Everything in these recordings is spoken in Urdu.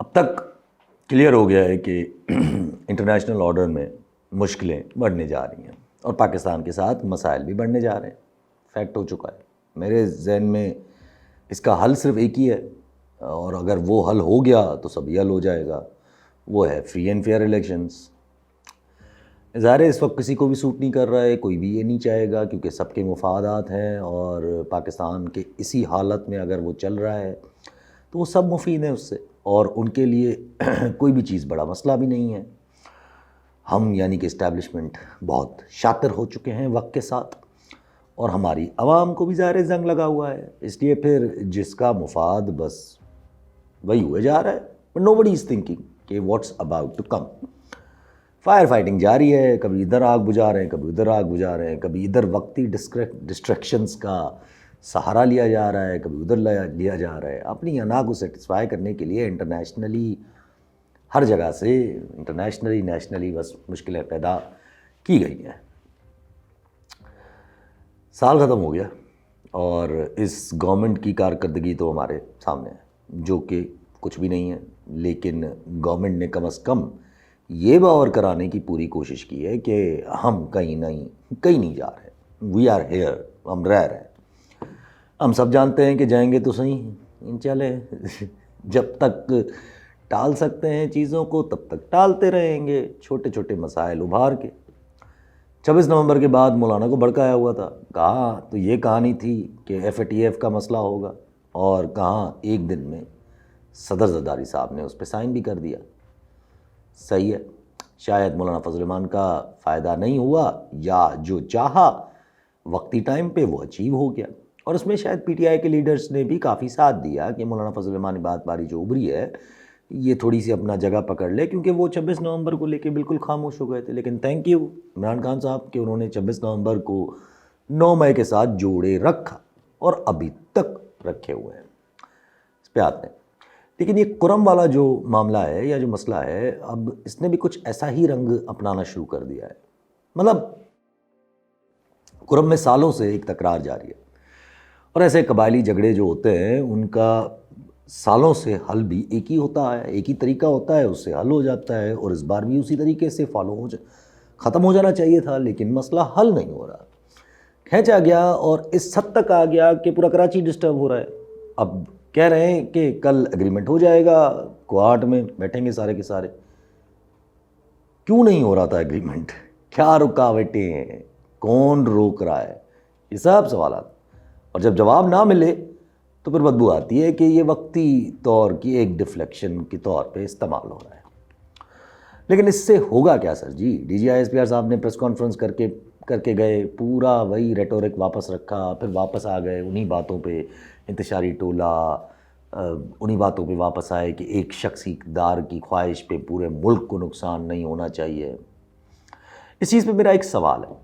اب تک کلیئر ہو گیا ہے کہ انٹرنیشنل آرڈر میں مشکلیں بڑھنے جا رہی ہیں اور پاکستان کے ساتھ مسائل بھی بڑھنے جا رہے ہیں. فیکٹ ہو چکا ہے. میرے ذہن میں اس کا حل صرف ایک ہی ہے، اور اگر وہ حل ہو گیا تو سبھی حل ہو جائے گا. وہ ہے فری اینڈ فیئر الیکشنز. ظاہر ہے اس وقت کسی کو بھی سوٹ نہیں کر رہا ہے، کوئی بھی یہ نہیں چاہے گا، کیونکہ سب کے مفادات ہیں، اور پاکستان کے اسی حالت میں اگر وہ چل رہا ہے تو وہ سب مفید ہیں اس سے، اور ان کے لیے کوئی بھی چیز بڑا مسئلہ بھی نہیں ہے. ہم یعنی کہ اسٹیبلشمنٹ بہت شاطر ہو چکے ہیں وقت کے ساتھ، اور ہماری عوام کو بھی ظاہر زنگ لگا ہوا ہے. اس لیے پھر جس کا مفاد بس وہی ہوئے جا رہا ہے. But nobody is thinking کہ what's about to come. Fire fighting جاری ہے، کبھی ادھر آگ بجھا رہے ہیں، کبھی ادھر آگ بجھا رہے ہیں، کبھی ادھر وقتی ڈسٹریکشنز کا سہارا لیا جا رہا ہے، کبھی ادھر لیا جا رہا ہے. اپنی انا کو سیٹسفائی کرنے کے لیے انٹرنیشنلی ہر جگہ سے انٹرنیشنلی نیشنلی بس مشکلیں پیدا کی گئی ہیں. سال ختم ہو گیا اور اس گورنمنٹ کی کارکردگی تو ہمارے سامنے ہے، جو کہ کچھ بھی نہیں ہے. لیکن گورنمنٹ نے کم از کم یہ باور کرانے کی پوری کوشش کی ہے کہ ہم کہیں نہیں جا رہے. We are here. ہم رہ رہے ہیں. ہم سب جانتے ہیں کہ جائیں گے تو صحیح، چلے جب تک ٹال سکتے ہیں چیزوں کو تب تک ٹالتے رہیں گے، چھوٹے چھوٹے مسائل ابھار کے. 26 نومبر کے بعد مولانا کو بھڑکایا ہوا تھا. کہا تو یہ کہانی تھی کہ FATF کا مسئلہ ہوگا، اور کہاں ایک دن میں صدر زرداری صاحب نے اس پہ سائن بھی کر دیا. صحیح ہے، شاید مولانا فضل الرحمان کا فائدہ نہیں ہوا، یا جو چاہا وقتی ٹائم پہ وہ اچیو ہو گیا. اور اس میں شاید PTI کے لیڈرز نے بھی کافی ساتھ دیا کہ مولانا فضل الرحمان بات باری جو ابری ہے یہ تھوڑی سی اپنا جگہ پکڑ لے، کیونکہ وہ 26 نومبر کو لے کے بالکل خاموش ہو گئے تھے. لیکن تھینک یو عمران خان صاحب کہ انہوں نے 26 نومبر کو 9 مئی کے ساتھ جوڑے رکھا، اور ابھی تک رکھے ہوئے ہیں. اس پہ آتے ہیں. لیکن یہ قرم والا جو معاملہ ہے یا جو مسئلہ ہے، اب اس نے بھی کچھ ایسا ہی رنگ اپنانا شروع کر دیا ہے. مطلب قرم میں سالوں سے ایک تکرار جاری ہے، اور ایسے قبائلی جھگڑے جو ہوتے ہیں ان کا سالوں سے حل بھی ایک ہی ہوتا ہے، ایک ہی طریقہ ہوتا ہے، اس سے حل ہو جاتا ہے. اور اس بار بھی اسی طریقے سے ختم ہو جانا چاہیے تھا، لیکن مسئلہ حل نہیں ہو رہا. کھینچا گیا اور اس حد تک آ گیا کہ پورا کراچی ڈسٹرب ہو رہا ہے. اب کہہ رہے ہیں کہ کل اگریمنٹ ہو جائے گا، کوارٹ میں بیٹھیں گے سارے کے سارے. کیوں نہیں ہو رہا تھا اگریمنٹ؟ کیا رکاوٹیں ہیں؟ کون روک رہا ہے؟ یہ سب سوالات. اور جب جواب نہ ملے تو پھر بدبو آتی ہے کہ یہ وقتی طور کی ایک ڈیفلیکشن کے طور پہ استعمال ہو رہا ہے. لیکن اس سے ہوگا کیا سر جی؟ DGI SPR صاحب نے پریس کانفرنس کر کے گئے، پورا وہی ریٹورک واپس رکھا، پھر واپس آ گئے انہی باتوں پہ، انتشاری ٹولہ، انہی باتوں پہ واپس آئے کہ ایک شخصی اقتدار کی خواہش پہ پورے ملک کو نقصان نہیں ہونا چاہیے. اس چیز پہ میرا ایک سوال ہے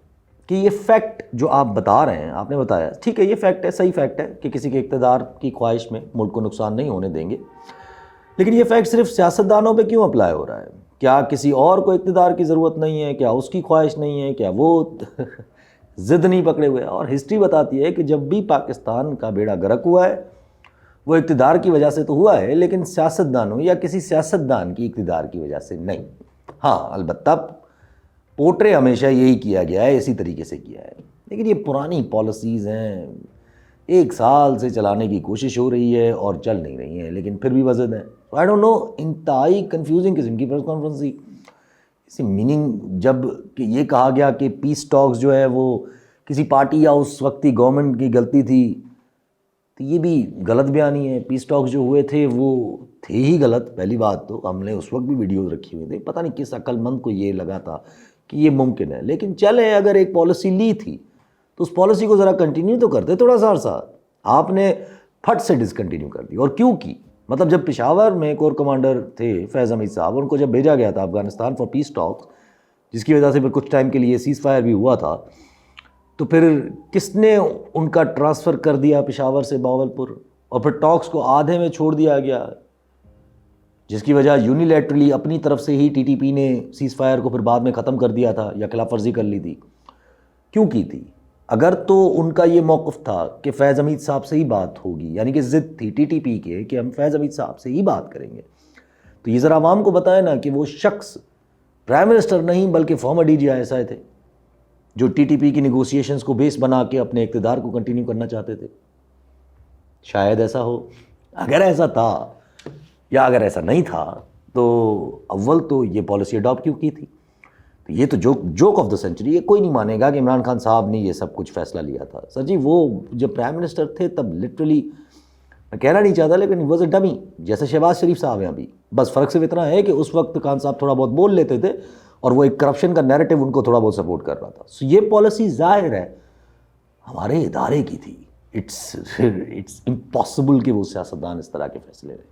کہ یہ فیکٹ جو آپ بتا رہے ہیں، آپ نے بتایا ٹھیک ہے، یہ فیکٹ ہے، صحیح فیکٹ ہے کہ کسی کے اقتدار کی خواہش میں ملک کو نقصان نہیں ہونے دیں گے. لیکن یہ فیکٹ صرف سیاستدانوں پہ کیوں اپلائی ہو رہا ہے؟ کیا کسی اور کو اقتدار کی ضرورت نہیں ہے؟ کیا اس کی خواہش نہیں ہے؟ کیا وہ ضد نہیں پکڑے ہوئے؟ اور ہسٹری بتاتی ہے کہ جب بھی پاکستان کا بیڑا غرق ہوا ہے وہ اقتدار کی وجہ سے تو ہوا ہے، لیکن سیاستدانوں یا کسی سیاستدان کی اقتدار کی وجہ سے نہیں. ہاں البتہ پورٹرے ہمیشہ یہی کیا گیا ہے، اسی طریقے سے کیا ہے. لیکن یہ پرانی پالیسیز ہیں، 1 سال سے چلانے کی کوشش ہو رہی ہے اور چل نہیں رہی ہیں، لیکن پھر بھی وزن ہے. آئی ڈونٹ نو، انتہائی کنفیوزنگ قسم کی پریس کانفرنس تھی. اسی میننگ جب کہ یہ کہا گیا کہ پیس ٹاکس جو ہے وہ کسی پارٹی یا اس وقتی گورنمنٹ کی غلطی تھی، تو یہ بھی غلط بیانی ہے. پیس ٹاکس جو ہوئے تھے وہ تھے ہی غلط. پہلی بات تو ہم نے اس وقت بھی ویڈیوز رکھی ہوئی تھی، پتہ نہیں کس عقل مند کو یہ لگا تھا کہ یہ ممکن ہے. لیکن چلیں، اگر ایک پالیسی لی تھی تو اس پالیسی کو ذرا کنٹینیو تو کرتے تھوڑا سا عرصہ. آپ نے پھٹ سے ڈسکنٹینیو کر دی. اور کیوں کی؟ مطلب جب پشاور میں کور کمانڈر تھے فیض حمید صاحب، ان کو جب بھیجا گیا تھا افغانستان فار پیس ٹاکس، جس کی وجہ سے پھر کچھ ٹائم کے لیے سیز فائر بھی ہوا تھا، تو پھر کس نے ان کا ٹرانسفر کر دیا پشاور سے باولپور، اور پھر ٹاکس کو آدھے میں چھوڑ دیا گیا، جس کی وجہ یونیلیٹرلی اپنی طرف سے ہی TTP نے سیز فائر کو پھر بعد میں ختم کر دیا تھا یا خلاف ورزی کر لی تھی. کیوں کی تھی؟ اگر تو ان کا یہ موقف تھا کہ فیض حمید صاحب سے ہی بات ہوگی، یعنی کہ ضد تھی TTP کے کہ ہم فیض حمید صاحب سے ہی بات کریں گے، تو یہ ذرا عوام کو بتائیں نا کہ وہ شخص پرائم منسٹر نہیں بلکہ فارمر DGI تھے جو TTP کی نیگوسیشنز کو بیس بنا کے اپنے اقتدار کو کنٹینیو کرنا چاہتے تھے. شاید ایسا ہو. اگر ایسا تھا یا اگر ایسا نہیں تھا تو اول تو یہ پالیسی اڈاپٹ کیوں کی تھی؟ تو یہ تو جوک آف دا سینچری. یہ کوئی نہیں مانے گا کہ عمران خان صاحب نے یہ سب کچھ فیصلہ لیا تھا. سر جی وہ جب پرائم منسٹر تھے تب لٹرلی میں کہنا نہیں چاہتا لیکن واز اے ڈمی جیسے شہباز شریف صاحب ہیں ابھی. بس فرق صرف اتنا ہے کہ اس وقت خان صاحب تھوڑا بہت بول لیتے تھے اور وہ ایک کرپشن کا نیریٹو ان کو تھوڑا بہت سپورٹ کر رہا تھا. سو یہ پالیسی ظاہر ہے ہمارے ادارے کی تھی. اٹس امپاسبل کہ وہ سیاستدان اس طرح کے فیصلے لیں.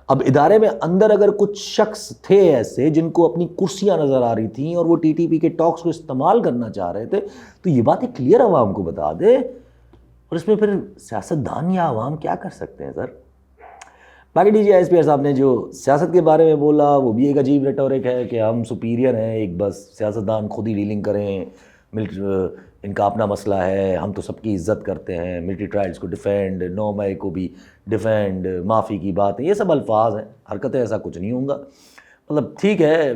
اب ادارے میں اندر اگر کچھ شخص تھے ایسے جن کو اپنی کرسیاں نظر آ رہی تھیں اور وہ TTP کے ٹاکس کو استعمال کرنا چاہ رہے تھے تو یہ باتیں کلیئر عوام کو بتا دے. اور اس میں پھر سیاستدان یا عوام کیا کر سکتے ہیں سر؟ باقی DGI SPR صاحب نے جو سیاست کے بارے میں بولا وہ بھی ایک عجیب ریٹورک ہے کہ ہم سپیریئر ہیں, ایک بس سیاستدان خود ہی ڈیلنگ کریں, ان کا اپنا مسئلہ ہے, ہم تو سب کی عزت کرتے ہیں, ملٹری ٹرائلز کو ڈیفینڈ, 9 مئی کو بھی ڈیفینڈ, معافی کی بات ہے. یہ سب الفاظ ہیں, حرکتیں ایسا کچھ نہیں ہوں گا. مطلب ٹھیک ہے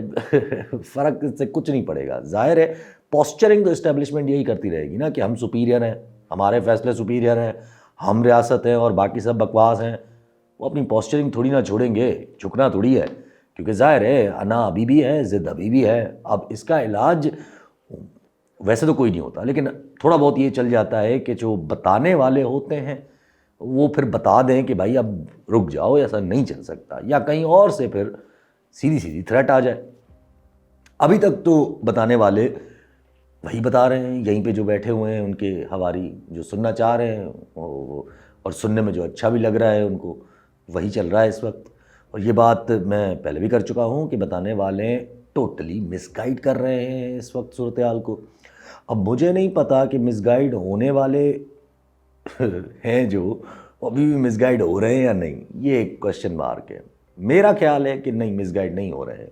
فرق سے کچھ نہیں پڑے گا. ظاہر ہے پوسچرنگ تو اسٹیبلشمنٹ یہی کرتی رہے گی نا کہ ہم سپیریئر ہیں, ہمارے فیصلے سپیریئر ہیں, ہم ریاست ہیں اور باقی سب بکواس ہیں. وہ اپنی پوسچرنگ تھوڑی نہ چھوڑیں گے, جھکنا تھوڑی ہے, کیونکہ ظاہر ہے انا ابھی بھی ہے, ضد ابھی بھی ہے. اب اس کا علاج ویسے تو کوئی نہیں ہوتا لیکن تھوڑا بہت یہ چل جاتا ہے کہ جو بتانے والے ہوتے ہیں وہ پھر بتا دیں کہ بھائی اب رک جاؤ, ایسا نہیں چل سکتا, یا کہیں اور سے پھر سیدھی تھریٹ آ جائے. ابھی تک تو بتانے والے وہی بتا رہے ہیں, یہیں پہ جو بیٹھے ہوئے ہیں ان کے حواری جو سننا چاہ رہے ہیں اور سننے میں جو اچھا بھی لگ رہا ہے ان کو وہی چل رہا ہے اس وقت. اور یہ بات میں پہلے بھی کر چکا ہوں کہ بتانے والے ٹوٹلی مس گائیڈ کر رہے ہیں اس وقت صورتحال کو. اب مجھے نہیں پتا کہ مس گائیڈ ہونے والے ہیں جو ابھی بھی مس گائیڈ ہو رہے ہیں یا نہیں, یہ ایک کوشچن مارک ہے. میرا خیال ہے کہ نہیں, مس گائیڈ نہیں ہو رہے ہیں,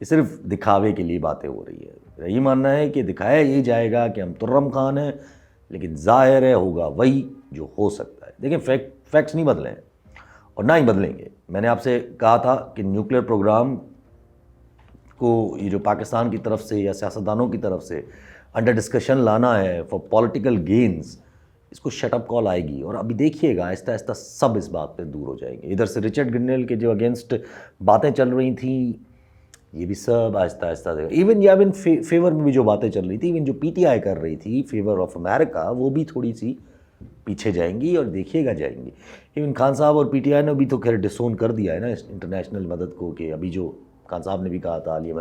یہ صرف دکھاوے کے لیے باتیں ہو رہی ہے. یہی ماننا ہے کہ دکھایا یہ جائے گا کہ ہم ترم خان ہیں لیکن ظاہر ہے ہوگا وہی جو ہو سکتا ہے. دیکھیں فیکٹس نہیں بدلے ہیں اور نہ ہی بدلیں گے. میں نے آپ سے کہا تھا کہ نیوکلیر پروگرام کو یہ جو پاکستان کی طرف سے یا سیاستدانوں کی طرف سے انڈر ڈسکشن لانا ہے فار پولیٹیکل گینز, اس کو شٹ اپ کال آئے گی. اور ابھی دیکھیے گا آہستہ آہستہ سب اس بات پہ دور ہو جائیں گے. ادھر سے رچرڈ گرنل کے جو اگینسٹ باتیں چل رہی تھیں یہ بھی سب آہستہ آہستہ ایون فیور میں بھی جو باتیں چل رہی تھی, ایون جو PTI کر رہی تھی فیور آف امریکہ, وہ بھی تھوڑی سی پیچھے جائیں گی اور دیکھیے گا جائیں گی. ایون خان صاحب اور PTI نے بھی تو خیر ڈسون کر دیا ہے نا انٹرنیشنل مدد کو, کہ ابھی جو خان صاحب نے بھی کہا تھا, علی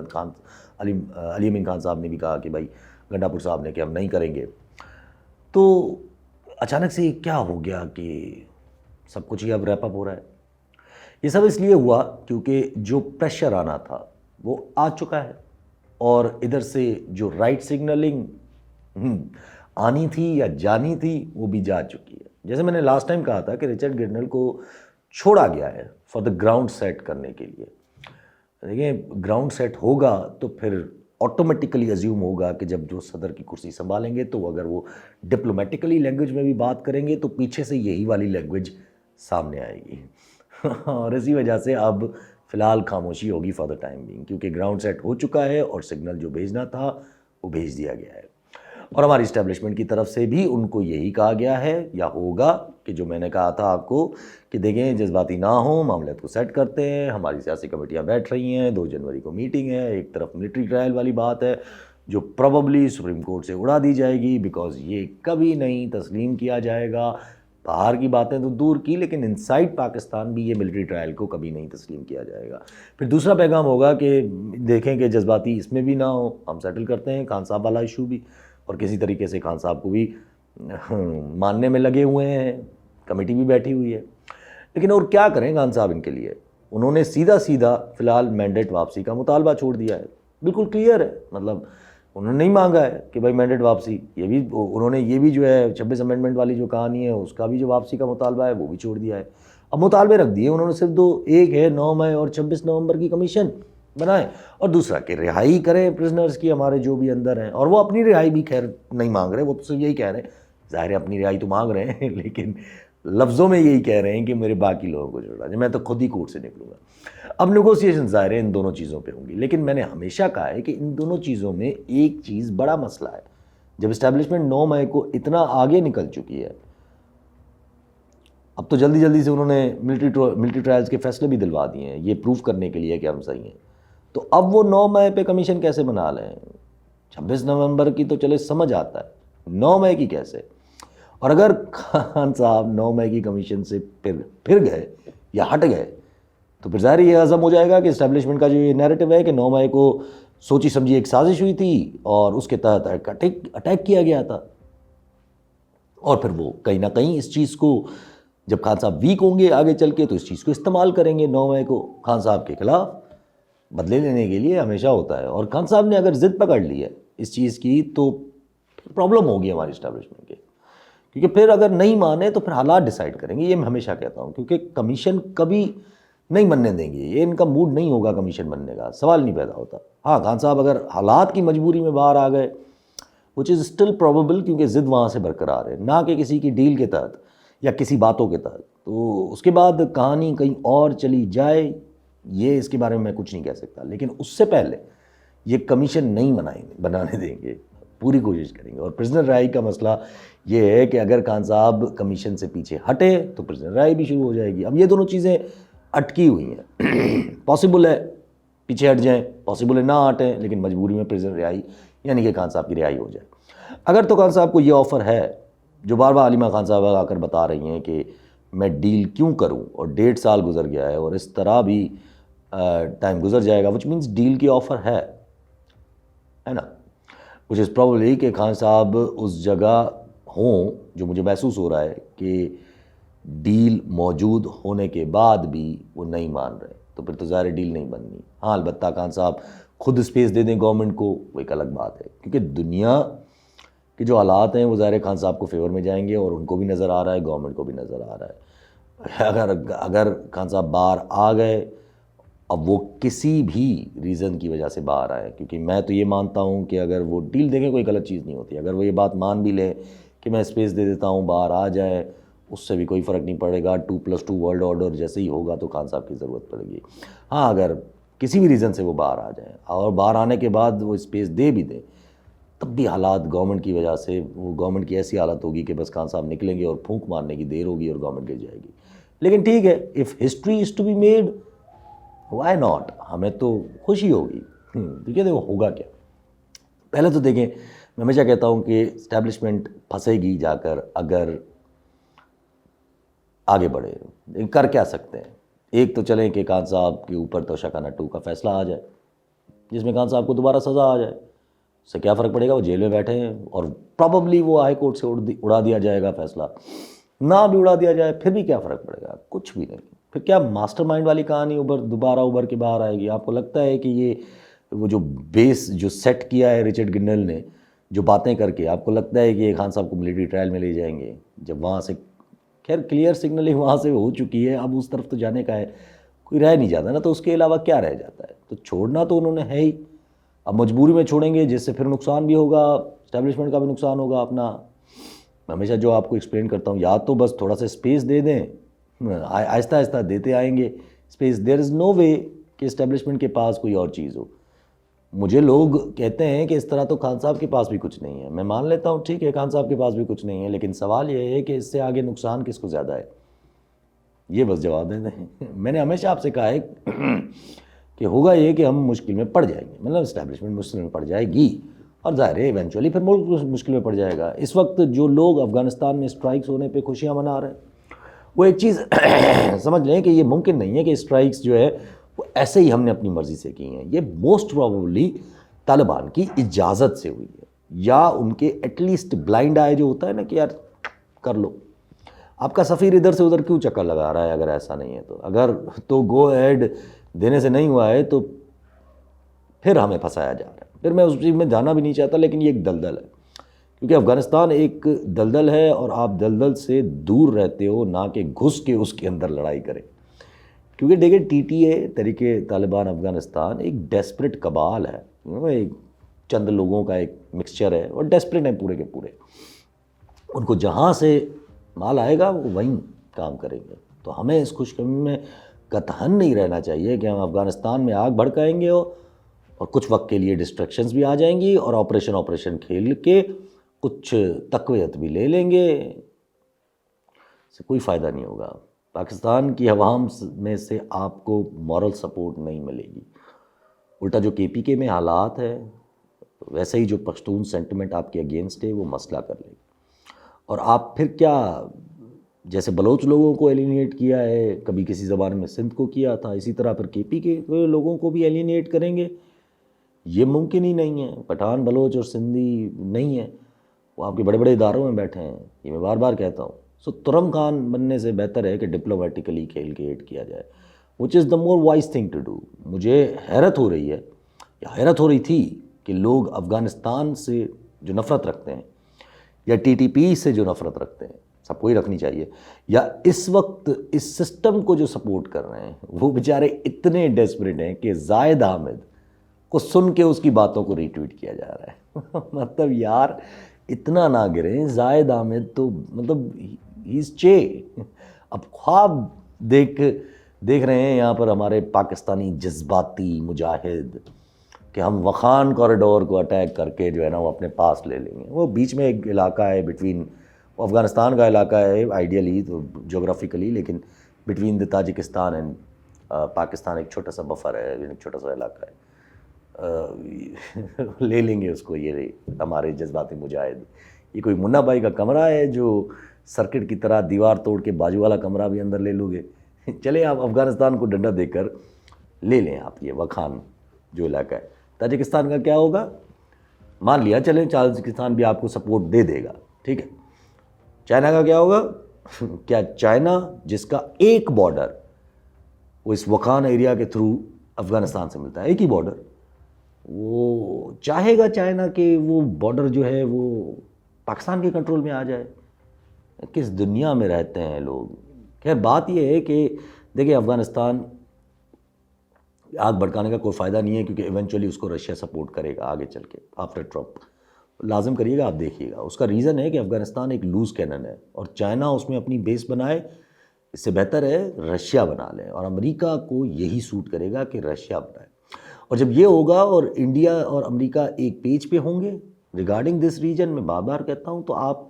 امین خان صاحب نے بھی کہا کہ بھائی گنڈا پور صاحب نے کہ ہم نہیں کریں گے. تو اچانک سے کیا ہو گیا کہ سب کچھ ہی اب ریپ اپ ہو رہا ہے. یہ سب اس لیے ہوا کیونکہ جو پریشر آنا تھا وہ آ چکا ہے, اور ادھر سے جو رائٹ سگنلنگ آنی تھی یا جانی تھی وہ بھی جا چکی ہے. جیسے میں نے لاسٹ ٹائم کہا تھا کہ رچرڈ گرنل کو چھوڑا گیا ہے فار دا گراؤنڈ سیٹ کرنے کے لیے. دیکھیں گراؤنڈ سیٹ ہوگا تو پھر آٹومیٹیکلی ازیوم ہوگا کہ جب جو صدر کی کرسی سنبھالیں گے تو اگر وہ ڈپلومیٹیکلی لینگویج میں بھی بات کریں گے تو پیچھے سے یہی والی لینگویج سامنے آئے گی. اور اسی وجہ سے اب فی الحال خاموشی ہوگی فار دا ٹائم بینگ, کیونکہ گراؤنڈ سیٹ ہو چکا ہے اور سگنل جو بھیجنا تھا وہ بھیج دیا گیا ہے. اور ہماری اسٹیبلشمنٹ کی طرف سے بھی ان کو یہی کہا گیا ہے یا ہوگا کہ جو میں نے کہا تھا آپ کو کہ دیکھیں جذباتی نہ ہوں, معاملات کو سیٹ کرتے ہیں. ہماری سیاسی کمیٹیاں بیٹھ رہی ہیں, 2 جنوری کو میٹنگ ہے. ایک طرف ملٹری ٹرائل والی بات ہے جو پروبیبلی سپریم کورٹ سے اڑا دی جائے گی, بیکاز یہ کبھی نہیں تسلیم کیا جائے گا. باہر کی باتیں تو دور کی, لیکن انسائڈ پاکستان بھی یہ ملٹری ٹرائل کو کبھی نہیں تسلیم کیا جائے گا. پھر دوسرا پیغام ہوگا کہ دیکھیں کہ جذباتی اس میں بھی نہ ہو, ہم سیٹل کرتے ہیں خان صاحب والا ایشو بھی, اور کسی طریقے سے خان صاحب کو بھی ماننے میں لگے ہوئے ہیں, کمیٹی بھی بیٹھی ہوئی ہے. لیکن اور کیا کریں خان صاحب ان کے لیے؟ انہوں نے سیدھا فی الحال مینڈیٹ واپسی کا مطالبہ چھوڑ دیا ہے. بالکل کلیئر ہے, مطلب انہوں نے نہیں مانگا ہے کہ بھائی مینڈیٹ واپسی. یہ بھی انہوں نے یہ بھی جو ہے 26 امینڈمنٹ والی جو کہانی ہے اس کا بھی جو واپسی کا مطالبہ ہے وہ بھی چھوڑ دیا ہے. اب مطالبے رکھ دیے انہوں نے صرف 2, ایک ہے 9 مئی اور 26 نومبر کی کمیشن بنائیں, اور دوسرا کہ رہائی کریں پرزنرز کی ہمارے جو بھی اندر ہیں. اور وہ اپنی رہائی بھی خیر نہیں مانگ رہے, وہ تو صرف یہی کہہ رہے ہیں, ظاہر ہے اپنی رہائی تو مانگ رہے ہیں لیکن لفظوں میں یہی کہہ رہے ہیں کہ میرے باقی لوگوں کو چھوڑا جائے، میں تو خود ہی کورٹ سے نکلوں گا. اب نیگوسیشن ظاہر ہے ان دونوں چیزوں پہ ہوں گی، لیکن میں نے ہمیشہ کہا ہے کہ ان دونوں چیزوں میں ایک چیز بڑا مسئلہ ہے. جب اسٹیبلشمنٹ 9 مئی کو اتنا آگے نکل چکی ہے، اب تو جلدی جلدی سے انہوں نے ملٹری ٹرائلز کے فیصلے بھی دلوا دیے ہیں یہ پروف کرنے کے لیے کہ ہم صحیح ہیں. تو اب وہ 9 مئی پہ کمیشن کیسے بنا لیں؟ 26 نومبر کی تو چلے سمجھ آتا ہے، 9 مئی کی کیسے؟ اور اگر خان صاحب 9 مئی کی کمیشن سے پھر گئے یا ہٹ گئے تو پھر ظاہر یہ عزم ہو جائے گا کہ اسٹیبلشمنٹ کا جو یہ نیریٹو ہے کہ 9 مئی کو سوچی سمجھی ایک سازش ہوئی تھی اور اس کے تحت اٹیک کیا گیا تھا. اور پھر وہ کہیں نہ کہیں اس چیز کو جب خان صاحب ویک ہوں گے آگے چل کے تو اس چیز کو استعمال کریں گے 9 مئی کو خان صاحب کے خلاف بدلے لینے کے لیے. ہمیشہ ہوتا ہے. اور خان صاحب نے اگر ضد پکڑ لی ہے اس چیز کی تو پرابلم ہوگی ہماری اسٹیبلشمنٹ کے، کیونکہ پھر اگر نہیں مانے تو پھر حالات ڈیسائیڈ کریں گے. یہ میں ہمیشہ کہتا ہوں، کیونکہ کمیشن کبھی نہیں بننے دیں گے، یہ ان کا موڈ نہیں ہوگا کمیشن بننے کا، سوال نہیں پیدا ہوتا. ہاں خان صاحب اگر حالات کی مجبوری میں باہر آ گئے وچ از اسٹل پروبیبل، کیونکہ ضد وہاں سے برقرار ہے نہ کہ کسی کی ڈیل کے تحت یا کسی باتوں کے تحت، تو اس کے بعد کہانی کہیں اور چلی جائے یہ اس کے بارے میں میں کچھ نہیں کہہ سکتا. لیکن اس سے پہلے یہ کمیشن نہیں بنانے دیں گے، پوری کوشش کریں گے. اور پرزنر رہائی کا مسئلہ یہ ہے کہ اگر خان صاحب کمیشن سے پیچھے ہٹے تو پرزنر رہائی بھی شروع ہو جائے گی. اب یہ دونوں چیزیں اٹکی ہوئی ہیں، پاسبل ہے پیچھے ہٹ جائیں، پاسبل ہے نہ ہٹیں، لیکن مجبوری میں پرزنر رہائی یعنی کہ خان صاحب کی رہائی ہو جائے. اگر تو خان صاحب کو یہ آفر ہے جو بار بار علیمہ خان صاحب آ کر بتا رہی ہیں کہ میں ڈیل کیوں کروں، اور 1.5 سال گزر گیا ہے اور اس طرح بھی ٹائم گزر جائے گا، وچ مینس ڈیل کی آفر ہے نا، وچ از پرابلی کہ خان صاحب اس جگہ ہوں جو مجھے محسوس ہو رہا ہے کہ ڈیل موجود ہونے کے بعد بھی وہ نہیں مان رہے، تو پھر تو ظاہر ڈیل نہیں بننی. ہاں البتہ خان صاحب خود اسپیس دے دیں گورنمنٹ کو وہ ایک الگ بات ہے، کیونکہ دنیا کے جو حالات ہیں وہ ظاہر خان صاحب کو فیور میں جائیں گے اور ان کو بھی نظر آ رہا ہے، گورنمنٹ کو بھی نظر آ رہا ہے. اگر خان صاحب باہر آ گئے، اب وہ کسی بھی ریزن کی وجہ سے باہر آئے، کیونکہ میں تو یہ مانتا ہوں کہ اگر وہ ڈیل دیں گے کوئی غلط چیز نہیں ہوتی. اگر وہ یہ بات مان بھی لیں کہ میں اسپیس دے دیتا ہوں باہر آ جائے، اس سے بھی کوئی فرق نہیں پڑے گا. 2+2 ورلڈ آرڈر جیسے ہی ہوگا تو خان صاحب کی ضرورت پڑے گی. ہاں اگر کسی بھی ریزن سے وہ باہر آ جائیں اور باہر آنے کے بعد وہ اسپیس دے بھی دیں، تب بھی حالات گورنمنٹ کی وجہ سے وہ گورنمنٹ کی ایسی حالت ہوگی کہ بس خان صاحب نکلیں گے اور پھونک مارنے کی دیر ہوگی اور گورنمنٹ گر جائے گی. لیکن ٹھیک ہے، if history is to be made why not, ہمیں تو خوشی ہوگی. دیکھیے دیکھو ہوگا کیا. پہلے تو دیکھیں، میں ہمیشہ کہتا ہوں کہ اسٹیبلشمنٹ پھنسے گی جا کر اگر آگے بڑھے. کر کیا سکتے ہیں؟ ایک تو چلیں کہ خان صاحب کے اوپر توشہ-خانہ 2 کا فیصلہ آ جائے جس میں خان صاحب کو دوبارہ سزا آ جائے. اس سے کیا فرق پڑے گا؟ وہ جیل میں بیٹھے ہیں اور پرابیبلی وہ ہائی کورٹ سے اڑا دیا جائے گا فیصلہ. نہ بھی اڑا دیا جائے پھر بھی کیا فرق پڑے گا؟ کچھ بھی نہیں. پھر کیا ماسٹر مائنڈ والی کہانی دوبارہ ابھر کے باہر آئے گی؟ آپ کو لگتا ہے کہ یہ وہ جو بیس جو سیٹ کیا ہے رچرڈ گنل نے، جو باتیں کر کے، آپ کو لگتا ہے کہ یہ خان صاحب کو ملٹری ٹرائل میں لے جائیں گے؟ جب وہاں سے خیر کلیئر سگنلنگ وہاں سے ہو چکی ہے، اب اس طرف تو جانے کا ہے کوئی رہ نہیں جاتا نا، تو اس کے علاوہ کیا رہ جاتا ہے؟ تو چھوڑنا تو انہوں نے ہے ہی. اب مجبوری میں چھوڑیں گے جس سے پھر نقصان بھی ہوگا، اسٹیبلشمنٹ کا بھی نقصان ہوگا اپنا. میں ہمیشہ جو آپ کو ایکسپلین کرتا ہوں، یا تو بس تھوڑا سا اسپیس دے دیں، آہستہ آہستہ دیتے آئیں گے اسپیس. دیر از نو وے کہ اسٹیبلشمنٹ کے پاس کوئی اور چیز ہو. مجھے لوگ کہتے ہیں کہ اس طرح تو خان صاحب کے پاس بھی کچھ نہیں ہے. میں مان لیتا ہوں ٹھیک ہے خان صاحب کے پاس بھی کچھ نہیں ہے، لیکن سوال یہ ہے کہ اس سے آگے نقصان کس کو زیادہ ہے؟ یہ بس جواب دے دیں. میں نے ہمیشہ آپ سے کہا ہے کہ ہوگا یہ کہ ہم مشکل میں پڑ جائیں گے، مطلب اسٹیبلشمنٹ مشکل میں پڑ جائے گی اور ظاہر ہے ایونچولی پھر ملک مشکل میں پڑ جائے گا. اس وقت جو لوگ افغانستان میں اسٹرائکس ہونے پہ خوشیاں منا رہے ہیں، وہ ایک چیز سمجھ لیں کہ یہ ممکن نہیں ہے کہ اسٹرائکس جو ہے وہ ایسے ہی ہم نے اپنی مرضی سے کی ہیں. یہ موسٹ پروبیبلی طالبان کی اجازت سے ہوئی ہے، یا ان کے ایٹ لیسٹ بلائنڈ آئے جو ہوتا ہے نا کہ یار کر لو. آپ کا سفیر ادھر سے ادھر کیوں چکر لگا رہا ہے اگر ایسا نہیں ہے تو؟ اگر تو گو ایڈ دینے سے نہیں ہوا ہے تو پھر ہمیں پھنسایا جا رہا ہے. پھر میں اس چیز میں جانا بھی نہیں چاہتا، لیکن یہ ایک دلدل ہے، کیونکہ افغانستان ایک دلدل ہے اور آپ دلدل سے دور رہتے ہو نہ کہ گھس کے اس کے اندر لڑائی کریں. کیونکہ دیکھیں ٹی ٹی اے تحریک طالبان افغانستان ایک ڈیسپریٹ کبال ہے، ایک چند لوگوں کا ایک مکسچر ہے اور ڈیسپریٹ ہیں پورے کے پورے. ان کو جہاں سے مال آئے گا وہ وہیں کام کریں گے. تو ہمیں اس خوش فہمی میں قطعاً نہیں رہنا چاہیے کہ ہم افغانستان میں آگ بھڑکائیں گے اور کچھ وقت کے لیے ڈسٹریکشنز بھی آ جائیں گی اور آپریشن کھیل کے کچھ تقویت بھی لے لیں گے. اس سے کوئی فائدہ نہیں ہوگا. پاکستان کی عوام میں سے آپ کو مورل سپورٹ نہیں ملے گی. الٹا جو KPK میں حالات ہے ویسے ہی جو پشتون سینٹیمنٹ آپ کے اگینسٹ ہے وہ مسئلہ کر لے گی. اور آپ پھر کیا جیسے بلوچ لوگوں کو ایلینیٹ کیا ہے کبھی کسی زبان میں سندھ کو کیا تھا, اسی طرح پھر KPK لوگوں کو بھی ایلینیٹ کریں گے. یہ ممکن ہی نہیں ہے. پٹھان بلوچ اور سندھی نہیں ہے, وہ آپ کے بڑے بڑے اداروں میں بیٹھے ہیں. یہ میں بار بار کہتا ہوں. سو ترم خان بننے سے بہتر ہے کہ ڈپلومیٹیکلی کھیل کے ایڈ کیا جائے, وچ از دا مور وائز تھنگ ٹو ڈو. مجھے حیرت ہو رہی ہے یا حیرت ہو رہی تھی کہ لوگ افغانستان سے جو نفرت رکھتے ہیں یا TTP سے جو نفرت رکھتے ہیں, سب کو ہی رکھنی چاہیے, یا اس وقت اس سسٹم کو جو سپورٹ کر رہے ہیں وہ بیچارے اتنے ڈیسپریٹ ہیں کہ زاہد حامد کو سن کے اس کی باتوں کو ریٹویٹ کیا جا رہا ہے. مطلب یار اتنا نہ گریں. زاہد حامد تو مطلب ہیز چے. اب خواب دیکھ رہے ہیں یہاں پر ہمارے پاکستانی جذباتی مجاہد کہ ہم وخان کوریڈور کو اٹیک کر کے جو ہے نا وہ اپنے پاس لے لیں گے. وہ بیچ میں ایک علاقہ ہے بٹوین, افغانستان کا علاقہ ہے آئیڈیلی تو جغرافیکلی, لیکن between the Tajikistan and Pakistan ایک چھوٹا سا بفر ہے, ایک چھوٹا سا علاقہ ہے. لے لیں گے اس کو یہ ہمارے جذباتی مجاہد. یہ کوئی منا بھائی کا کمرہ ہے جو سرکٹ کی طرح دیوار توڑ کے بازو والا کمرہ بھی اندر لے لو گے؟ چلیں آپ افغانستان کو ڈنڈا دے کر لے لیں آپ یہ وخان جو علاقہ ہے. تاجکستان کا کیا ہوگا؟ مان لیا چلیں تاجکستان بھی آپ کو سپورٹ دے دے گا, ٹھیک ہے. چائنا کا کیا ہوگا؟ کیا چائنا جس کا ایک بارڈر وہ اس وخان ایریا کے تھرو افغانستان سے ملتا ہے, ایک ہی بارڈر, وہ چاہے گا چائنا کہ وہ بارڈر جو ہے وہ پاکستان کے کنٹرول میں آ جائے؟ کس دنیا میں رہتے ہیں لوگ. خیر بات یہ ہے کہ دیکھیں افغانستان آگ بھڑکانے کا کوئی فائدہ نہیں ہے کیونکہ ایونچولی اس کو رشیا سپورٹ کرے گا آگے چل کے آفٹر ٹرمپ. لازم کریے گا, آپ دیکھیے گا. اس کا ریزن ہے کہ افغانستان ایک لوز کینن ہے اور چائنا اس میں اپنی بیس بنائے. اس سے بہتر ہے رشیا بنا لیں, اور امریکہ کو یہی سوٹ کرے گا کہ رشیا بنائے. اور جب یہ ہوگا اور انڈیا اور امریکہ ایک پیج پہ ہوں گے ریگارڈنگ دس ریجن, میں بار بار کہتا ہوں, تو آپ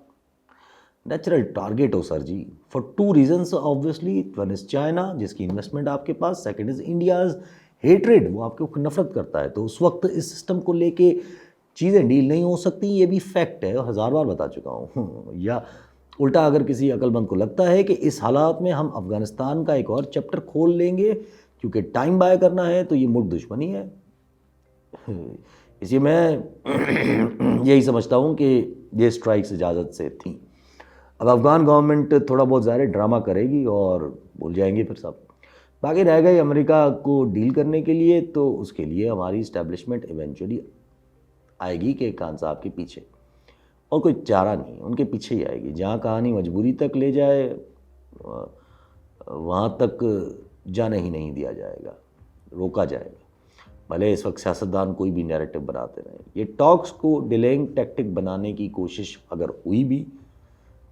نیچرل ٹارگیٹ ہو sir ji, for two reasons obviously. One is China جس کی انویسٹمنٹ آپ کے پاس, سیکنڈ از انڈیاز ہیٹریڈ, وہ آپ کے اوپر نفرت کرتا ہے. تو اس وقت اس سسٹم کو لے کے چیزیں ڈیل نہیں ہو سکتی, یہ بھی فیکٹ ہے, ہزار بار بتا چکا ہوں. یا الٹا اگر کسی عقل مند کو لگتا ہے کہ اس حالات میں ہم افغانستان کا ایک اور چیپٹر کھول لیں گے کیونکہ ٹائم بائی کرنا ہے, تو یہ ملک دشمنی ہے. اس لیے میں یہی سمجھتا ہوں کہ یہ اسٹرائکس اجازت سے تھیں. اب افغان گورنمنٹ تھوڑا بہت ظاہر ڈرامہ کرے گی اور بھول جائیں گے پھر سب. باقی رہ گئی امریکہ کو ڈیل کرنے کے لیے, تو اس کے لیے ہماری اسٹیبلشمنٹ ایونچولی آئے گی کہ خان صاحب کے پیچھے, اور کوئی چارہ نہیں, ان کے پیچھے ہی آئے گی. جہاں کہانی مجبوری تک لے جائے وہاں تک جانے ہی نہیں دیا جائے گا, روکا جائے گا. بھلے اس وقت سیاستدان کوئی بھی نیریٹو بناتے رہیں. یہ ٹاکس کو ڈیلینگ ٹیکٹک بنانے کی کوشش اگر ہوئی بھی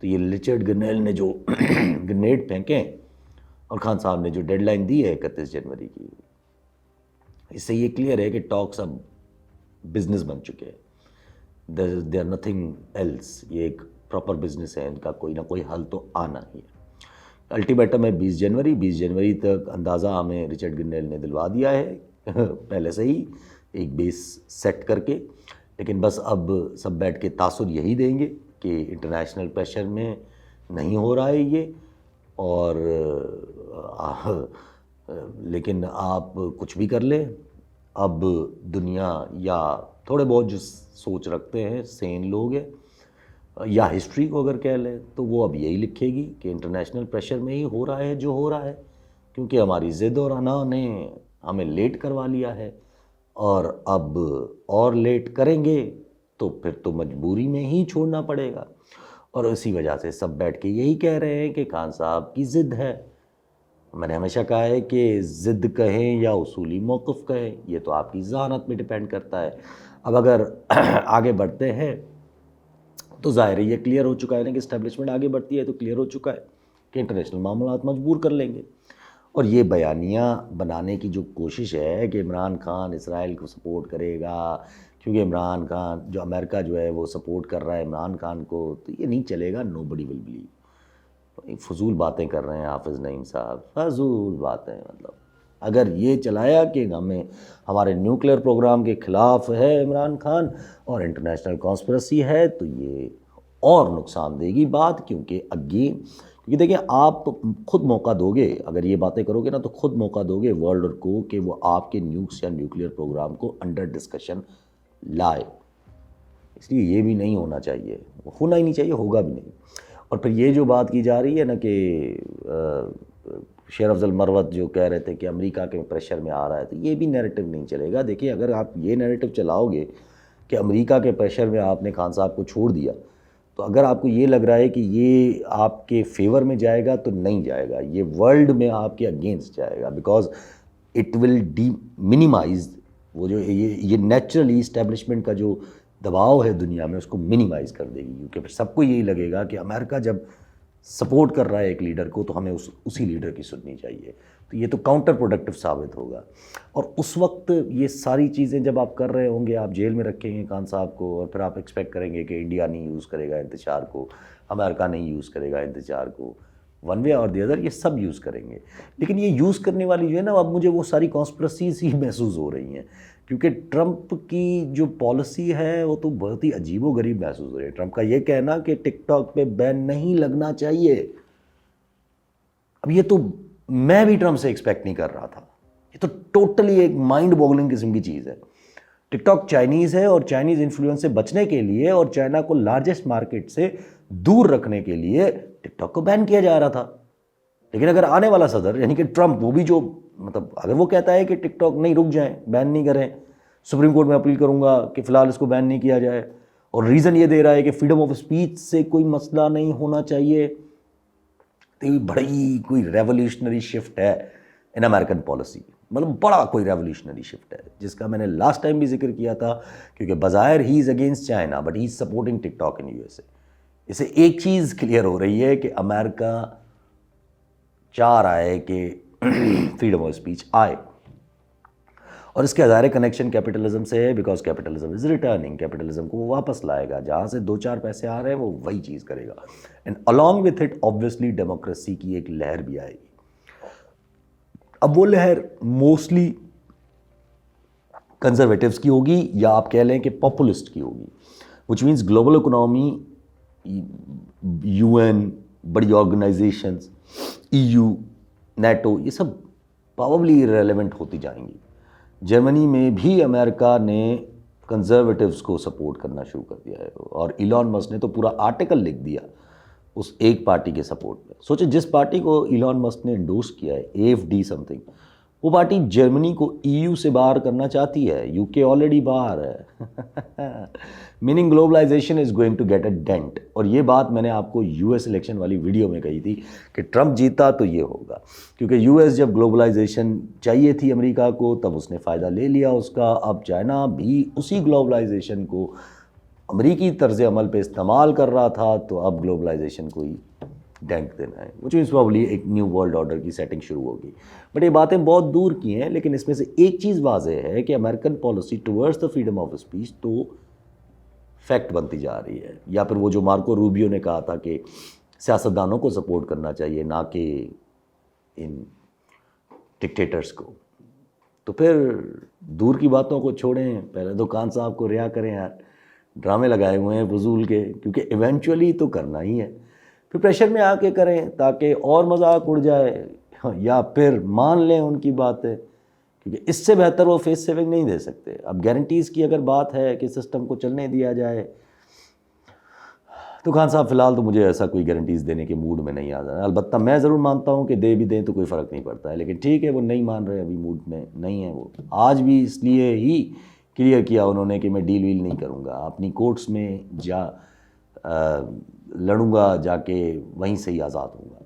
تو یہ رچرڈ گرنیل نے جو گرنیڈ پھینکیں اور خان صاحب نے جو ڈیڈ لائن دی ہے 31 جنوری کی, اس سے یہ کلیئر ہے کہ ٹاکس اب بزنس بن چکے ہیں. They are nothing else. یہ ایک پراپر بزنس ہے, ان کا کوئی نہ کوئی حل تو آنا ہی ہے. الٹیمیٹم ہے 20 جنوری تک. اندازہ ہمیں رچرڈ گرنیل نے دلوا دیا ہے پہلے سے ہی ایک بیس سیٹ کر کے, لیکن بس اب سب بیٹھ کے تاثر یہی دیں گے کہ انٹرنیشنل پریشر میں نہیں ہو رہا ہے یہ, اور لیکن آپ کچھ بھی کر لیں, اب دنیا یا تھوڑے بہت جو سوچ رکھتے ہیں سین لوگ ہیں, یا ہسٹری کو اگر کہہ لیں, تو وہ اب یہی لکھے گی کہ انٹرنیشنل پریشر میں ہی ہو رہا ہے جو ہو رہا ہے, کیونکہ ہماری ضد اور انا نے ہمیں لیٹ کروا لیا ہے, اور اب اور لیٹ کریں گے تو پھر تو مجبوری میں ہی چھوڑنا پڑے گا. اور اسی وجہ سے سب بیٹھ کے یہی کہہ رہے ہیں کہ خان صاحب کی ضد ہے. میں نے ہمیشہ کہا ہے کہ ضد کہیں یا اصولی موقف کہیں, یہ تو آپ کی ذہانت میں ڈیپینڈ کرتا ہے. اب اگر آگے بڑھتے ہیں تو ظاہر ہے یہ کلیئر ہو چکا ہے نا کہ اسٹیبلشمنٹ آگے بڑھتی ہے تو کلیئر ہو چکا ہے کہ انٹرنیشنل معاملات مجبور کر لیں گے. اور یہ بیانیہ بنانے کی جو کوشش ہے کہ عمران خان اسرائیل کو سپورٹ کرے گا کیونکہ عمران خان جو امریکہ جو ہے وہ سپورٹ کر رہا ہے عمران خان کو، تو یہ نہیں چلے گا. نو بڈی ول بلیو. فضول باتیں کر رہے ہیں حافظ نعیم صاحب، فضول باتیں. مطلب اگر یہ چلایا کہ ہمیں ہمارے نیوکلیئر پروگرام کے خلاف ہے عمران خان اور انٹرنیشنل کانسپریسی ہے، تو یہ اور نقصان دے گی بات. کیونکہ دیکھیں آپ خود موقع دو گے، اگر یہ باتیں کرو گے نا تو خود موقع دو گے ورلڈ کو کہ وہ آپ کے نیوکس یا نیوکلیئر پروگرام کو انڈر ڈسکشن لائے. اس لیے یہ بھی نہیں ہونا چاہیے، ہونا ہی نہیں چاہیے، ہوگا بھی نہیں. اور پھر یہ جو بات کی جا رہی ہے نا کہ شیر افضل مروت جو کہہ رہے تھے کہ امریکہ کے پریشر میں آ رہا ہے، تو یہ بھی نیریٹو نہیں چلے گا. دیکھیے اگر آپ یہ نیریٹو چلاؤ گے کہ امریکہ کے پریشر میں آپ نے خان صاحب کو چھوڑ دیا، تو اگر آپ کو یہ لگ رہا ہے کہ یہ آپ کے فیور میں جائے گا تو نہیں جائے گا، یہ ورلڈ میں آپ کے اگینسٹ جائے گا. بیکاز اٹ ول منیمائز وہ جو یہ نیچرلی اسٹیبلشمنٹ کا جو دباؤ ہے دنیا میں اس کو منیمائز کر دے گی. کیونکہ پھر سب کو یہی لگے گا کہ امریکہ جب سپورٹ کر رہا ہے ایک لیڈر کو تو ہمیں اسی لیڈر کی سننی چاہیے. تو یہ تو کاؤنٹر پروڈکٹیو ثابت ہوگا. اور اس وقت یہ ساری چیزیں جب آپ کر رہے ہوں گے، آپ جیل میں رکھیں گے خان صاحب کو، اور پھر آپ ایکسپیکٹ کریں گے کہ انڈیا نہیں یوز کرے گا انتشار کو، امریکہ نہیں یوز کرے گا انتشار کو، ون وے اور دی ادر یہ سب یوز کریں گے. لیکن یہ یوز کرنے والی جو ہے نا، اب مجھے وہ ساری کانسپریسیز ہی محسوس ہو رہی ہیں. کیونکہ ٹرمپ کی جو پالیسی ہے وہ تو بہت ہی عجیب و غریب محسوس ہو رہی ہے. ٹرمپ کا یہ کہنا کہ ٹک ٹاک پہ بین نہیں لگنا چاہیے، اب یہ تو میں بھی ٹرمپ سے ایکسپیکٹ نہیں کر رہا تھا. یہ تو ٹوٹلی ایک مائنڈ بوگلنگ قسم کی چیز ہے. ٹک ٹاک چائنیز ہے اور چائنیز انفلوئنس سے بچنے کے لیے اور چائنا کو لارجسٹ مارکیٹ سے دور رکھنے کے لیے ٹک ٹاک کو بین کیا جا رہا تھا. لیکن اگر آنے والا صدر یعنی کہ ٹرمپ، وہ بھی جو مطلب اگر وہ کہتا ہے کہ ٹک ٹاک نہیں، رک جائیں، بین نہیں کریں، سپریم کورٹ میں اپیل کروں گا کہ فی الحال اس کو بین نہیں کیا جائے، اور ریزن یہ دے رہا ہے کہ فریڈم آف اسپیچ سے کوئی مسئلہ نہیں ہونا چاہیے، تو یہ بڑی کوئی ریولیوشنری شفٹ ہے ان امریکن پالیسی. مطلب بڑا کوئی ریولیوشنری شفٹ ہے جس کا میں نے لاسٹ ٹائم بھی ذکر کیا تھا. کیونکہ بظاہر ہی is against China but he is supporting TikTok in USA. اسے ایک چیز کلیئر ہو رہی ہے کہ امریکہ چاہ رہا ہے کہ فریڈم آف اسپیچ آئے، اور اس کے ظاہر کنیکشن کیپٹلزم سے ہے. Because capitalism is returning, capitalism کو وہ واپس لائے گا، جہاں سے 2-4 پیسے آ رہے ہیں وہ وہی چیز کرے گا. And along with it obviously democracy کی ایک لہر بھی آئے گی. اب وہ لہر موسٹلی کنزرویٹیوز کی ہوگی یا آپ کہہ لیں کہ پاپولسٹ کی ہوگی، which means global economy, UN، بڑی آرگنائزیشنز، EU، نیٹو، یہ سب پرابلی ریلیونٹ ہوتی جائیں گی. جرمنی میں بھی امریکہ نے کنزرویٹیوز کو سپورٹ کرنا شروع کر دیا ہے، اور ایلان مسک نے تو پورا آرٹیکل لکھ دیا اس ایک پارٹی کے سپورٹ میں. سوچیں جس پارٹی کو ایلان مسک نے انڈورس کیا ہے، AFD سم تھنگ، وہ پارٹی جرمنی کو EU سے باہر کرنا چاہتی ہے. UK آلریڈی باہر ہے. Meaning globalisation is going to get a dent. اور یہ بات میں نے آپ کو US الیکشن والی ویڈیو میں کہی تھی کہ ٹرمپ جیتا تو یہ ہوگا. کیونکہ US جب گلوبلائزیشن چاہیے تھی امریکہ کو تب اس نے فائدہ لے لیا اس کا. اب چائنا بھی اسی گلوبلائزیشن کو امریکی طرز عمل پہ استعمال کر رہا تھا، تو اب گلوبلائزیشن کو ہی ڈینٹ دینا ہے، which means probably ایک نیو ورلڈ آرڈر کی سیٹنگ شروع ہوگی. بٹ یہ باتیں بہت دور کی ہیں. لیکن اس میں سے ایک چیز واضح ہے کہ American policy towards the freedom of speech تو فیکٹ بنتی جا رہی ہے. یا پھر وہ جو مارکو روبیو نے کہا تھا کہ سیاستدانوں کو سپورٹ کرنا چاہیے نہ کہ ان ڈکٹیٹرز کو. تو پھر دور کی باتوں کو چھوڑیں، پہلے تو خان صاحب کو رہا کریں یار، ڈرامے لگائے ہوئے ہیں فضول کے، کیونکہ ایونچولی تو کرنا ہی ہے. پھر پریشر میں آ کے کریں تاکہ اور مذاق اڑ جائے، یا پھر مان لیں ان کی باتیں، کیونکہ اس سے بہتر وہ فیس سیونگ نہیں دے سکتے. اب گارنٹیز کی اگر بات ہے کہ سسٹم کو چلنے دیا جائے، تو خان صاحب فی الحال تو مجھے ایسا کوئی گارنٹیز دینے کے موڈ میں نہیں آ رہا ہے. البتہ میں ضرور مانتا ہوں کہ دے بھی دیں تو کوئی فرق نہیں پڑتا ہے. لیکن ٹھیک ہے، وہ نہیں مان رہے، ابھی موڈ میں نہیں ہے. وہ آج بھی اس لیے ہی کلیئر کیا انہوں نے کہ میں ڈیل ویل نہیں کروں گا، اپنی کورٹس میں لڑوں گا جا کے، وہیں سے ہی آزاد ہوں گا.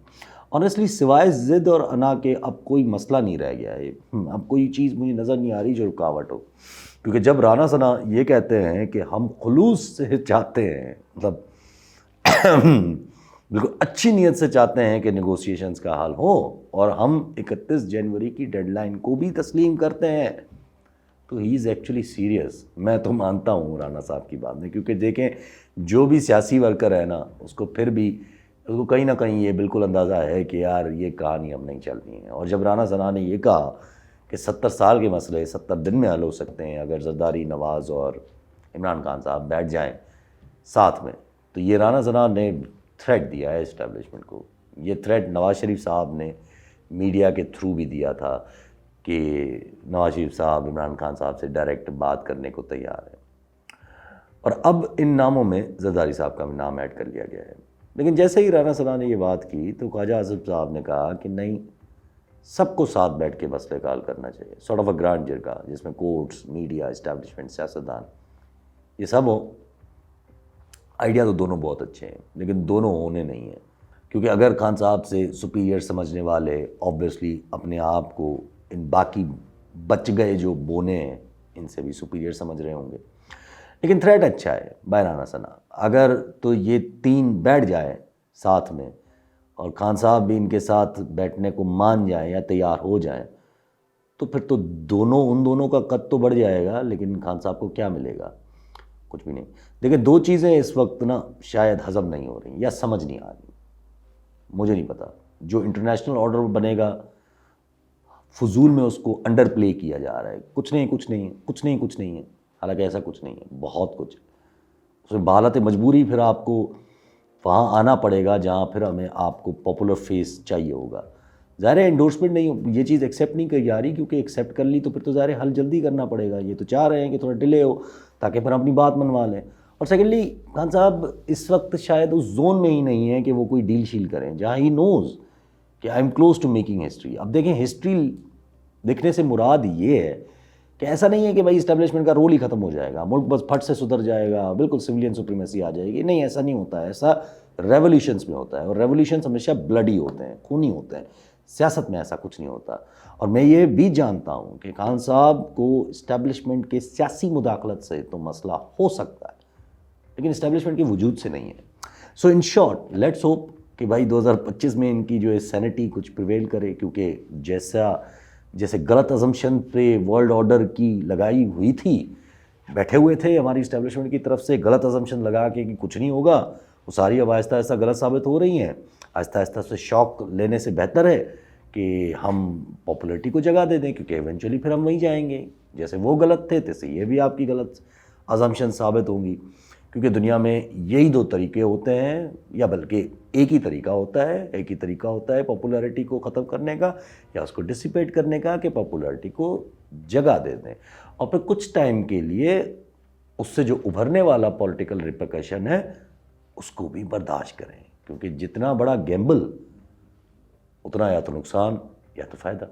آنیسٹلی سوائے ضد اور انا کے اب کوئی مسئلہ نہیں رہ گیا ہے. اب کوئی چیز مجھے نظر نہیں آ رہی جو رکاوٹ ہو. کیونکہ جب رانا ثنا یہ کہتے ہیں کہ ہم خلوص سے چاہتے ہیں، مطلب بالکل اچھی نیت سے چاہتے ہیں کہ نیگوسیشنز کا حل ہو اور ہم 31 جنوری کی ڈیڈ لائن کو بھی تسلیم کرتے ہیں، تو ہی از ایکچولی سیریس. میں تو مانتا ہوں رانا صاحب کی بات میں، کیونکہ دیکھیں جو بھی سیاسی ورکر ہے نا، اس کو پھر بھی اس کو کہیں نہ کہیں یہ بالکل اندازہ ہے کہ یار یہ کہانی اب نہیں چلنی ہے. اور جب رانا ثنا نے یہ کہا کہ 70 سال کے مسئلے 70 دن میں حل ہو سکتے ہیں اگر زرداری، نواز اور عمران خان صاحب بیٹھ جائیں ساتھ میں، تو یہ رانا ثنا نے تھریٹ دیا ہے اسٹیبلشمنٹ کو. یہ تھریٹ نواز شریف صاحب نے میڈیا کے تھرو بھی دیا تھا کہ نواز شریف صاحب عمران خان صاحب سے ڈائریکٹ بات کرنے کو تیار ہے. اور اب ان ناموں میں زرداری صاحب کا بھی نام ایڈ کر لیا گیا ہے. لیکن جیسے ہی رانا ثنا نے یہ بات کی تو خواجہ آصف صاحب نے کہا کہ نہیں، سب کو ساتھ بیٹھ کے مسئلے کا حل کرنا چاہیے. سارٹ آف اے گرانڈ جرگہ جس میں کورٹس، میڈیا، اسٹیبلشمنٹ، سیاستدان یہ سب ہو. آئیڈیا تو دونوں بہت اچھے ہیں لیکن دونوں ہونے نہیں ہیں، کیونکہ اگر خان صاحب سے سپیریئر سمجھنے والے آبویسلی اپنے آپ کو ان باقی بچ گئے جو بونے ہیں ان سے بھی سپیریئر سمجھ رہے ہوں گے. لیکن تھریٹ اچھا ہے بائی رانا ثنا. اگر تو یہ تین بیٹھ جائے ساتھ میں اور خان صاحب بھی ان کے ساتھ بیٹھنے کو مان جائیں یا تیار ہو جائیں تو پھر تو ان دونوں کا قد تو بڑھ جائے گا، لیکن خان صاحب کو کیا ملے گا؟ کچھ بھی نہیں. دیکھیں دو چیزیں اس وقت نا شاید ہضم نہیں ہو رہی یا سمجھ نہیں آ رہی، مجھے نہیں پتا. جو انٹرنیشنل آرڈر بنے گا فضول میں اس کو انڈر پلے کیا جا رہا ہے. کچھ نہیں ہے، حالانکہ ایسا کچھ نہیں ہے، بہت کچھ ہے. اس میں بحالت مجبوری پھر آپ کو وہاں آنا پڑے گا جہاں پھر ہمیں آپ کو پاپولر فیس چاہیے ہوگا. ظاہر ہے انڈورسمنٹ نہیں، یہ چیز ایکسیپٹ نہیں کی جا رہی، کیونکہ ایکسیپٹ کر لی تو پھر تو ظاہر ہے حل جلدی کرنا پڑے گا. یہ تو چاہ رہے ہیں کہ تھوڑا ڈیلے ہو تاکہ پھر اپنی بات منوا لیں. اور سیکنڈلی خان صاحب اس وقت شاید اس زون میں ہی نہیں ہے کہ وہ کوئی ڈیل شیل کریں جہاں ہی نوز کہ I am close to making history. اب دیکھیں ہسٹری لکھنے سے مراد یہ ہے کہ ایسا نہیں ہے کہ بھائی اسٹیبلشمنٹ کا رول ہی ختم ہو جائے گا، ملک بس پھٹ سے سدھر جائے گا، بالکل سویلین سپریمیسی آ جائے گی. نہیں، ایسا نہیں ہوتا ہے. ایسا ریولیوشنز میں ہوتا ہے اور ریولیوشنز ہمیشہ بلڈی ہوتے ہیں، خونی ہوتے ہیں. سیاست میں ایسا کچھ نہیں ہوتا. اور میں یہ بھی جانتا ہوں کہ خان صاحب کو اسٹیبلشمنٹ کے سیاسی مداخلت سے تو مسئلہ ہو سکتا ہے لیکن اسٹیبلشمنٹ کے وجود سے نہیں ہے. سو ان شارٹ لیٹس ہوپ کہ بھائی 2025 میں ان کی جو ہے سینٹی کچھ پریویل کرے، کیونکہ جیسے غلط ازمپشن پہ ورلڈ آرڈر کی لگائی ہوئی تھی، بیٹھے ہوئے تھے ہماری اسٹیبلشمنٹ کی طرف سے غلط ازمپشن لگا کے کہ کچھ نہیں ہوگا، وہ ساری اب آہستہ آہستہ غلط ثابت ہو رہی ہیں. آہستہ آہستہ سے شوق لینے سے بہتر ہے کہ ہم پاپولرٹی کو جگہ دے دیں، کیونکہ ایونچولی پھر ہم وہیں جائیں گے. جیسے وہ غلط تھے تیسے یہ بھی آپ کی غلط ازمپشن ثابت ہوں گی، کیونکہ دنیا میں یہی دو طریقے ہوتے ہیں، یا بلکہ ایک ہی طریقہ ہوتا ہے پاپولیرٹی کو ختم کرنے کا یا اس کو ڈسیپیٹ کرنے کا، کہ پاپولیرٹی کو جگہ دے دیں اور پھر کچھ ٹائم کے لیے اس سے جو ابھرنے والا پولیٹیکل ریپرکشن ہے اس کو بھی برداشت کریں. کیونکہ جتنا بڑا گیمبل اتنا یا تو نقصان یا تو فائدہ.